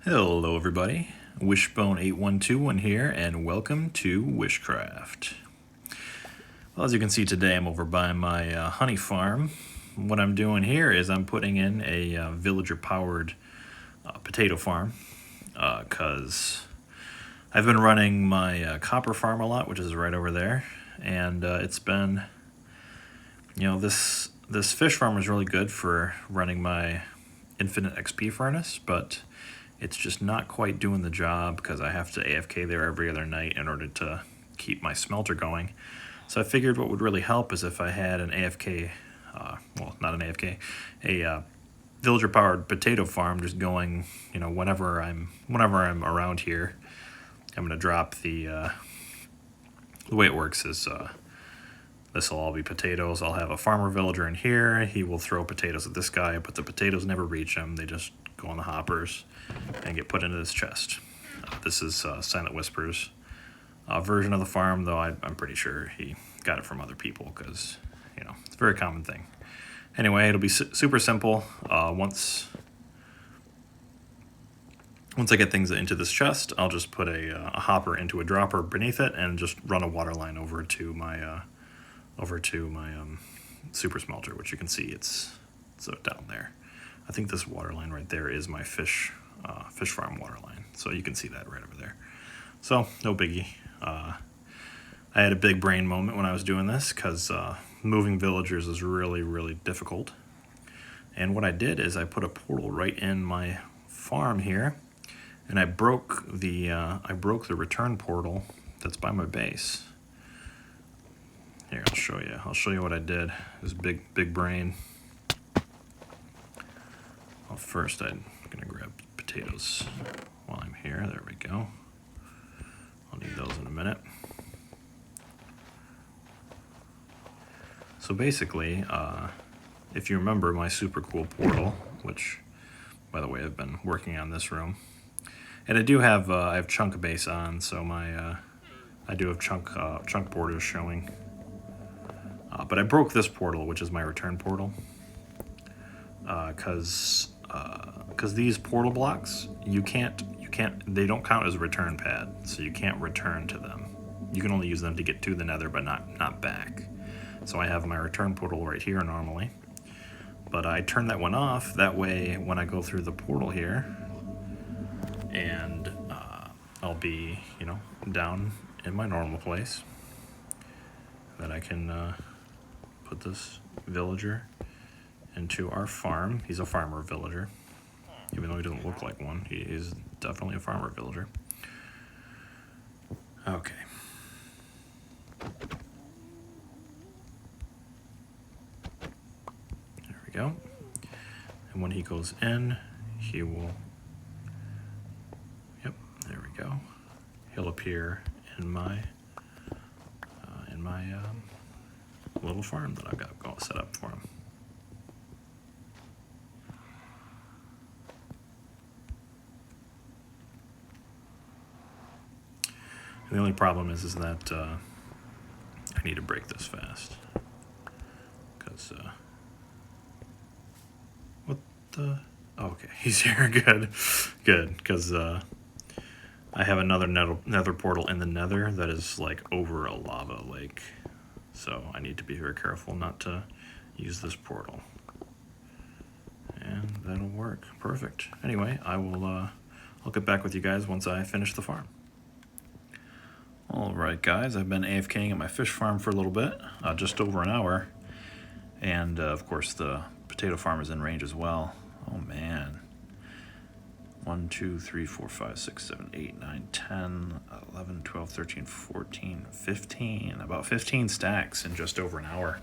Hello everybody, Wishbone8121 here, and welcome to Wishcraft. Well, as you can see today, I'm over by my honey farm. What I'm doing here is I'm putting in a villager-powered potato farm, because I've been running my copper farm a lot, which is right over there, and it's been, this fish farm is really good for running my infinite XP furnace, but it's just not quite doing the job because I have to AFK there every other night in order to keep my smelter going. So I figured what would really help is if I had an AFK, well, not an AFK, a villager-powered potato farm just going, whenever I'm around here. I'm gonna drop the way it works is this will all be potatoes. I'll have a farmer villager in here. He will throw potatoes at this guy, but the potatoes never reach him. They just go in the hoppers and get put into this chest. This is Silentwhisperer's version of the farm, though I'm pretty sure he got it from other people because, it's a very common thing. Anyway, it'll be super simple. Once I get things into this chest, I'll just put a hopper into a dropper beneath it and just run a water line over to my super smelter, which you can see it's down there. I think this water line right there is my fish farm water line, so you can see that right over there. So no biggie. I had a big brain moment when I was doing this because moving villagers is really difficult. And what I did is I put a portal right in my farm here, and I broke the return portal that's by my base. Here, I'll show you what I did. It was big brain. Well, first I'm gonna grab potatoes while I'm here. There we go. I'll need those in a minute. So basically, if you remember my super cool portal, which, by the way, I've been working on this room, and I do have I have chunk base on, so my I do have chunk borders showing. But I broke this portal, which is my return portal, because these portal blocks they don't count as a return pad, so you can't return to them. You can only use them to get to the nether, but not back. So I have my return portal right here normally, but I turn that one off. That way, when I go through the portal here, and I'll be down in my normal place, that I can put this villager into our farm. He's a farmer villager, even though he doesn't look like one. He is definitely a farmer villager. Okay. There we go. And when he goes in, he will, yep, there we go. He'll appear in my little farm that I've got set up for him. And the only problem is that I need to break this fast, because what the? Oh, okay, he's here. Good, because I have another nether portal in the nether that is like over a lava lake, so I need to be very careful not to use this portal. And that'll work perfect. Anyway, I'll get back with you guys once I finish the farm. Alright guys, I've been AFKing at my fish farm for a little bit, just over an hour, and of course the potato farm is in range as well. Oh man. 1, 2, 3, 4, 5, 6, 7, 8, 9, 10, 11, 12, 13, 14, 15, about 15 stacks in just over an hour.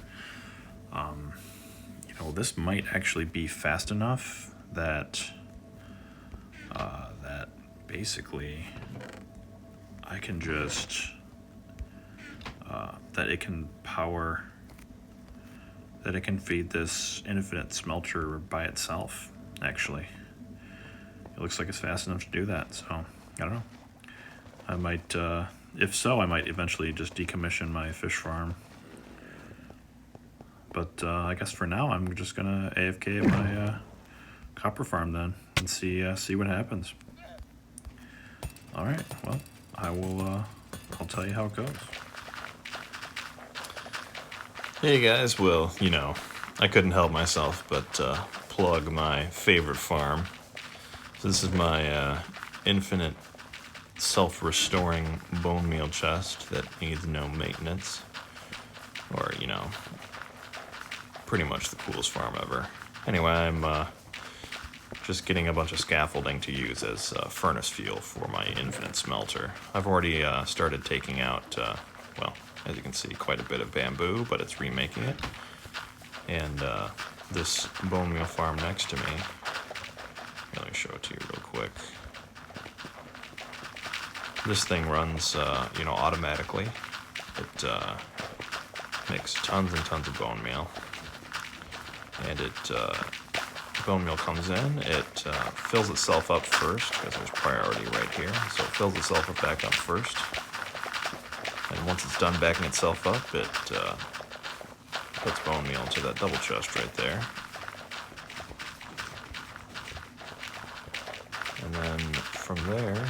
This might actually be fast enough that that basically I can just that it can feed this infinite smelter by itself. Actually, it looks like it's fast enough to do that, so I don't know. I might, if so, I might eventually just decommission my fish farm. But I guess for now, I'm just gonna AFK at my copper farm then and see what happens. All right, well, I'll tell you how it goes. Hey guys, well, I couldn't help myself but plug my favorite farm. So this is my infinite self-restoring bone meal chest that needs no maintenance. Or, pretty much the coolest farm ever. Anyway, I'm just getting a bunch of scaffolding to use as furnace fuel for my infinite smelter. I've already started taking out, well, as you can see, quite a bit of bamboo, but it's remaking it. And this bone meal farm next to me, let me show it to you real quick. This thing runs, automatically. It makes tons and tons of bone meal. And bone meal comes in, it fills itself up first, because there's priority right here. So it fills itself up back up first. And once it's done backing itself up, it puts bone meal into that double chest right there. And then from there,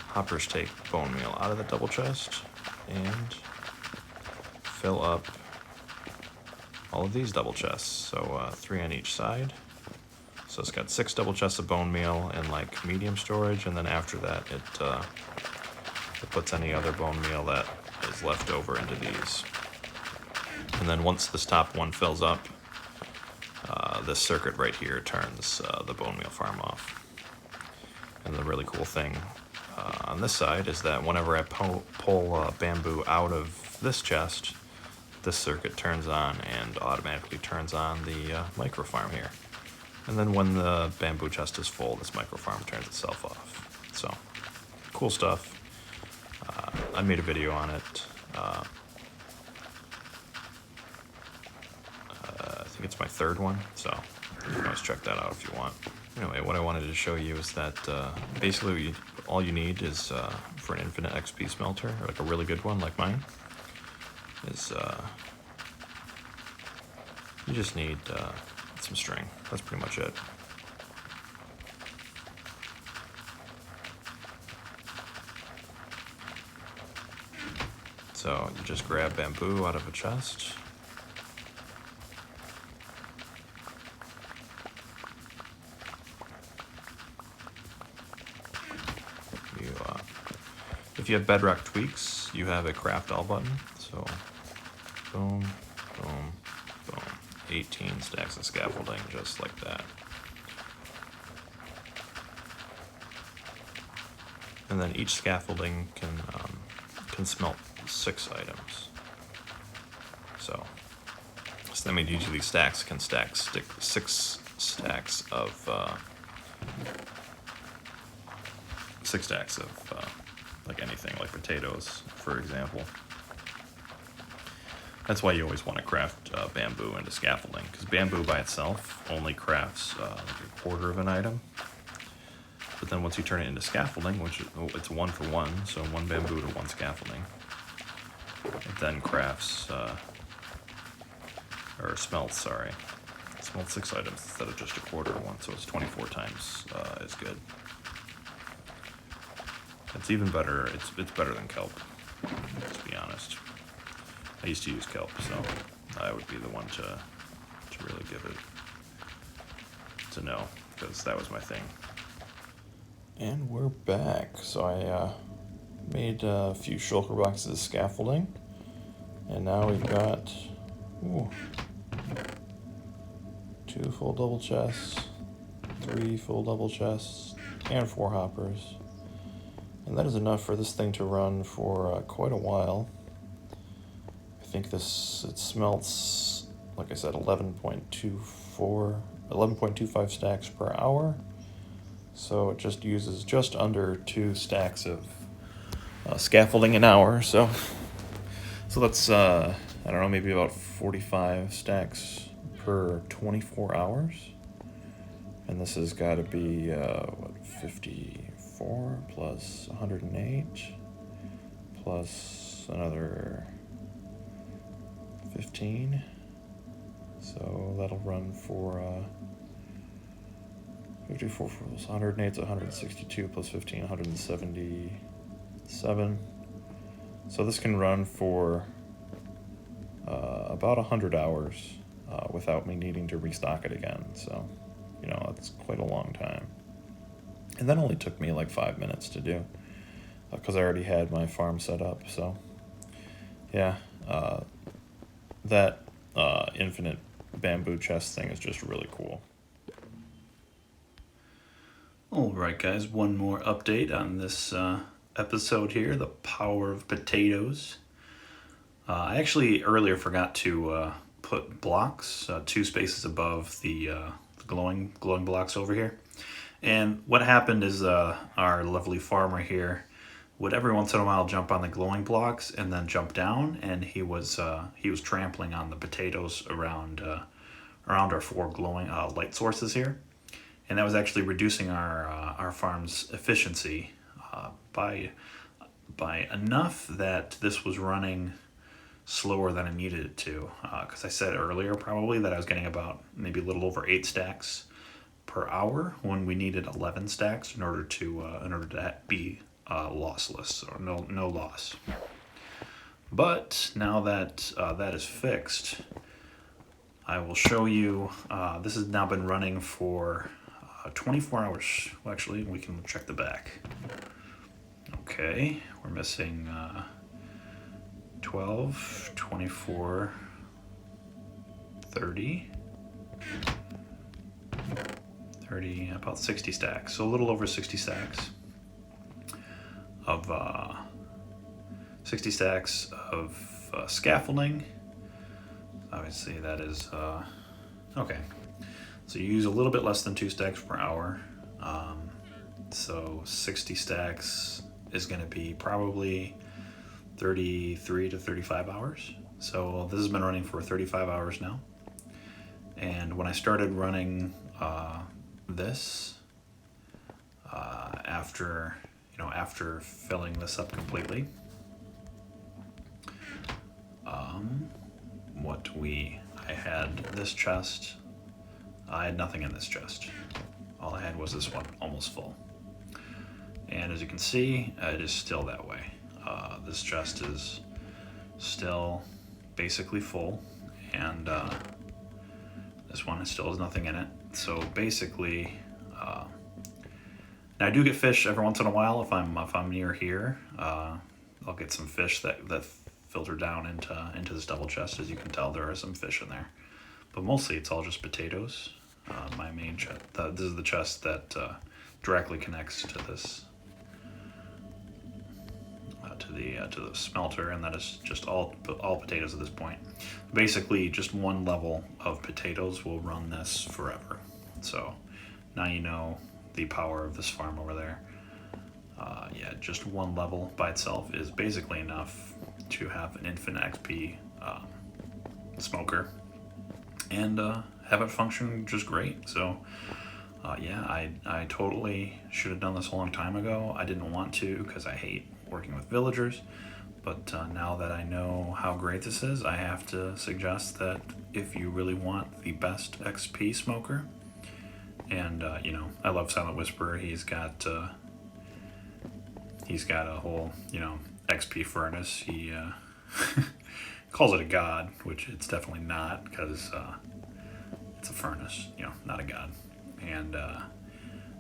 hoppers take bone meal out of the double chest and fill up all of these double chests, so 3 on each side. So it's got 6 double chests of bone meal and like medium storage, and then after that it puts any other bone meal that is left over into these. And then once this top one fills up, this circuit right here turns the bone meal farm off. And the really cool thing on this side is that whenever I pull bamboo out of this chest, this circuit turns on and automatically turns on the micro farm here. And then when the bamboo chest is full, this micro farm turns itself off. So, cool stuff. I made a video on it. I think it's my 3rd one, so you can always check that out if you want. Anyway, what I wanted to show you is that basically all you need is for an infinite XP smelter, or like a really good one like mine, is you just need some string. That's pretty much it. So you just grab bamboo out of a chest. If you have Bedrock tweaks, you have a craft all button. So boom, boom, boom. 18 stacks of scaffolding, just like that. And then each scaffolding can smelt 6 items. So that means each of these stacks can stack 6 stacks of 6 stacks of like anything, like potatoes, for example. That's why you always want to craft bamboo into scaffolding, because bamboo by itself only crafts like a quarter of an item. But then once you turn it into scaffolding, which it's 1 for 1, so 1 bamboo to 1 scaffolding, it then crafts, smelts 6 items instead of just a quarter of 1, so it's 24 times as good. It's even better, it's better than kelp, to be honest. I used to use kelp, so I would be the one to really give it to know, because that was my thing. And we're back. So I made a few shulker boxes of scaffolding, and now we've got 2 full double chests, 3 full double chests, and 4 hoppers. And that is enough for this thing to run for quite a while. I think it smelts, like I said, 11.25 stacks per hour. So it just uses just under 2 stacks of scaffolding an hour. So that's, I don't know, maybe about 45 stacks per 24 hours. And this has got to be, 54 plus 108 plus another 15. So that'll run for 54 plus 108 is 162 plus 15, 177. So this can run for about 100 hours without me needing to restock it again. So, you know, that's quite a long time. And that only took me like 5 minutes to do because I already had my farm set up. So, yeah, that infinite bamboo chest thing is just really cool. Alright guys, one more update on this episode here, the power of potatoes. I actually earlier forgot to put blocks 2 spaces above the glowing blocks over here. And what happened is our lovely farmer here would every once in a while jump on the glowing blocks and then jump down, and he was trampling on the potatoes around our 4 glowing light sources here, and that was actually reducing our farm's efficiency by enough that this was running slower than I needed it to. Because I said earlier probably that I was getting about maybe a little over 8 stacks per hour when we needed 11 stacks in order to be lossless or no loss. But now that that is fixed, I will show you. This has now been running for 24 hours. Well, actually, we can check the back. Okay, we're missing 12, 24, 30, about 60 stacks. So a little over 60 stacks of scaffolding. Obviously that is okay. So you use a little bit less than 2 stacks per hour. So 60 stacks is going to be probably 33 to 35 hours. So this has been running for 35 hours now. And when I started running this, after filling this up completely, I had this chest. I had nothing in this chest. All I had was this one, almost full. And as you can see, it is still that way. This chest is still basically full, and this one still has nothing in it. So basically, now I do get fish every once in a while if I'm near here. I'll get some fish that filter down into this double chest. As you can tell, there are some fish in there, but mostly it's all just potatoes. My main chest. This is the chest that directly connects to this. To the smelter, and that is just all potatoes at this point. Basically, just one level of potatoes will run this forever. So now you know the power of this farm over there. Yeah, just one level by itself is basically enough to have an infinite XP smoker and have it function just great. So yeah, I totally should have done this a long time ago. I didn't want to because I hate working with villagers, but now that I know how great this is, I have to suggest that if you really want the best XP smoker, and I love Silentwhisperer. He's got a whole XP furnace. He calls it a god, which it's definitely not, because it's a furnace, not a god. And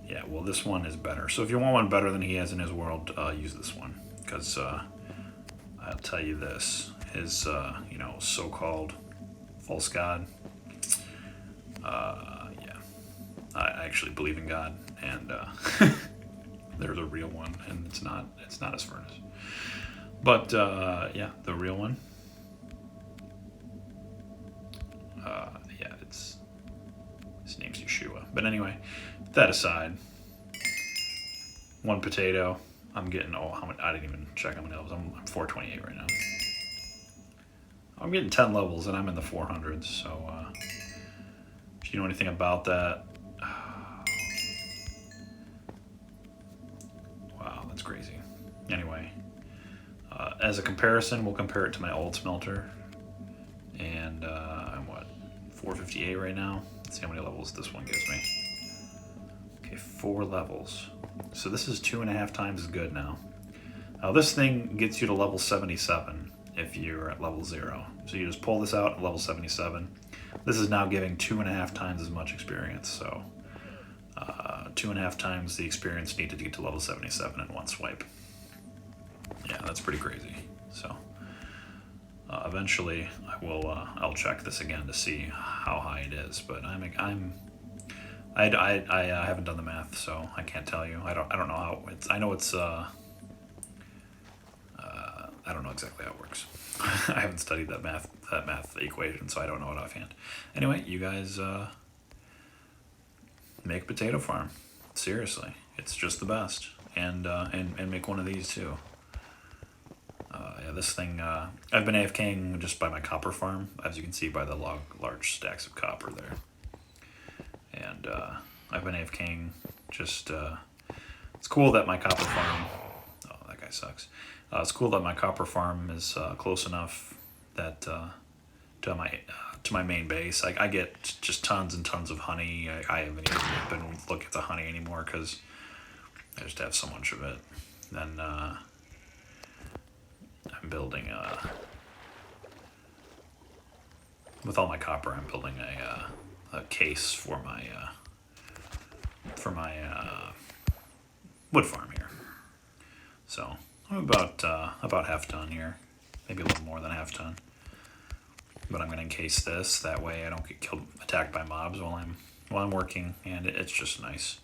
yeah, well, this one is better. So if you want one better than he has in his world, use this one, because I'll tell you this, his so-called false god, yeah, I actually believe in God, and there's a real one, and it's not his furnace, but yeah, the real one, yeah, his name's Yeshua. But anyway, that aside, one potato. I'm getting, how many? I didn't even check how many levels. I'm 428 right now. I'm getting 10 levels, and I'm in the 400s. So if you know anything about that, wow, that's crazy. Anyway, as a comparison, we'll compare it to my old smelter, and I'm 458 right now. Let's see how many levels this one gives me. Okay, 4 levels. So this is 2.5 times as good now. Now this thing gets you to level 77 if you're at level 0. So you just pull this out at level 77. This is now giving 2.5 times as much experience, so 2.5 times the experience needed to get to level 77 in one swipe. Yeah, that's pretty crazy. So eventually I'll check this again to see how high it is, but I haven't done the math, so I can't tell you. I don't know how it's. I know it's. I don't know exactly how it works. I haven't studied that math equation, so I don't know it offhand. Anyway, you guys make a potato farm. Seriously, it's just the best. And make one of these too. Yeah, this thing. I've been AFKing just by my copper farm, as you can see by the large stacks of copper there. And I've been AFKing just. It's cool that my copper farm. Oh, that guy sucks. It's cool that my copper farm is close enough that to my main base. I get just tons and tons of honey. I haven't even been looking at the honey anymore because I just have so much of it. Then I'm building with all my copper. I'm building a case for my wood farm here. So I'm about half done here, maybe a little more than half done. But I'm going to encase this, that way I don't get attacked by mobs while I'm working, and it's just nice.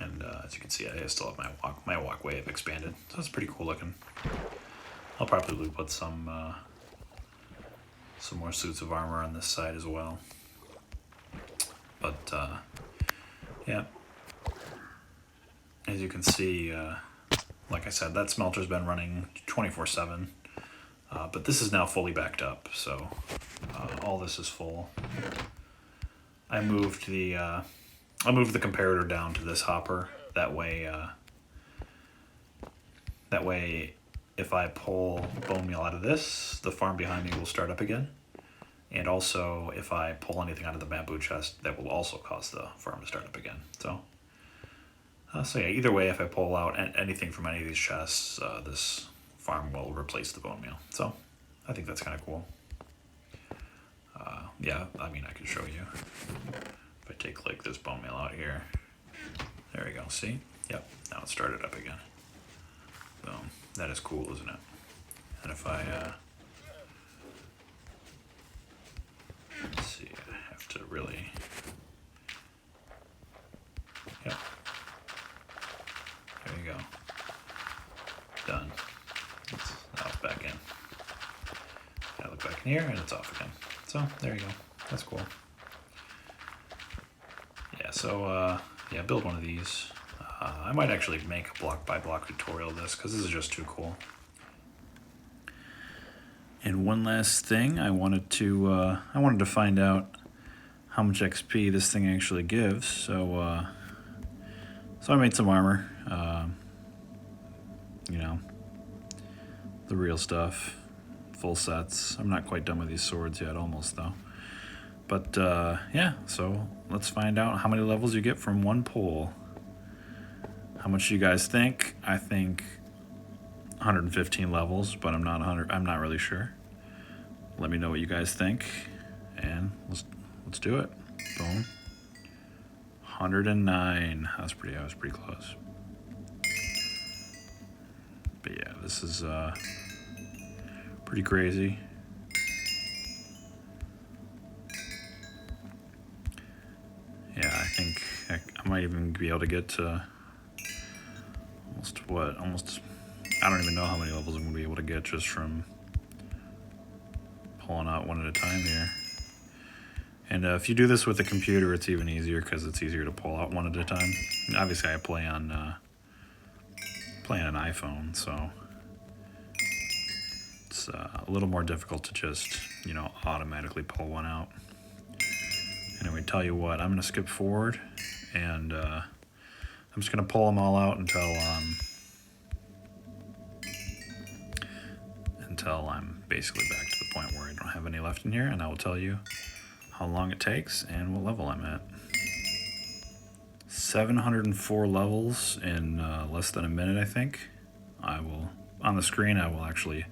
And as you can see, I still have my walkway expanded, so it's pretty cool looking. I'll probably put some more suits of armor on this side as well. But yeah, as you can see, like I said, that smelter's been running 24/7. But this is now fully backed up, so all this is full. I moved the comparator down to this hopper. That way, if I pull bone meal out of this, the farm behind me will start up again. And also, if I pull anything out of the bamboo chest, that will also cause the farm to start up again. So yeah, either way, if I pull out anything from any of these chests, this farm will replace the bone meal. So I think that's kind of cool. Yeah, I mean, I can show you. If I take like this bone meal out here, there we go, see? Yep, now it started up again. Boom, that is cool, isn't it? And if I, let's see, I have to really, yep. There you go. Done. Now it's back in. I look back in here and it's off again. So there you go. That's cool. Yeah, so yeah, build one of these. I might actually make a block by block tutorial of this because this is just too cool. And one last thing, I wanted to find out how much XP this thing actually gives. So I made some armor. You know, the real stuff, full sets. I'm not quite done with these swords yet, almost though. But yeah, so let's find out how many levels you get from one pull. How much do you guys think? I think 115 levels, but I'm not really sure. Let me know what you guys think, and let's do it. Boom. 109. I was pretty close. But yeah, this is pretty crazy. Yeah, I think I might even be able to get to almost, I don't even know how many levels I'm going to be able to get just from pulling out one at a time here. And if you do this with a computer, it's even easier because it's easier to pull out one at a time. And obviously, I play on an iPhone, so it's a little more difficult to just, automatically pull one out. Anyway, tell you what, I'm going to skip forward, and I'm just going to pull them all out until I'm basically back to the point where I don't have any left in here, and I will tell you how long it takes and what level I'm at. 704 levels in less than a minute, I think. I will, on the screen, I will actually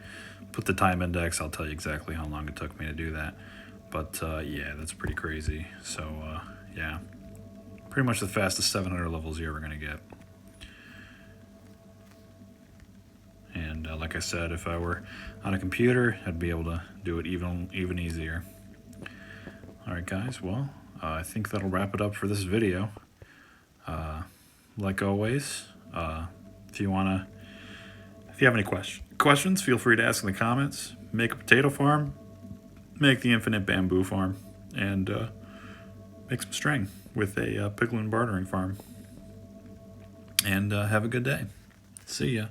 put the time index. I'll tell you exactly how long it took me to do that. But yeah, that's pretty crazy. So yeah, pretty much the fastest 700 levels you're ever going to get. And like I said, if I were on a computer, I'd be able to do it even easier. All right, guys. Well, I think that'll wrap it up for this video. Like always, if you have any questions, feel free to ask in the comments. Make a potato farm, make the infinite bamboo farm, and make some string with a piglin bartering farm. And have a good day. See ya.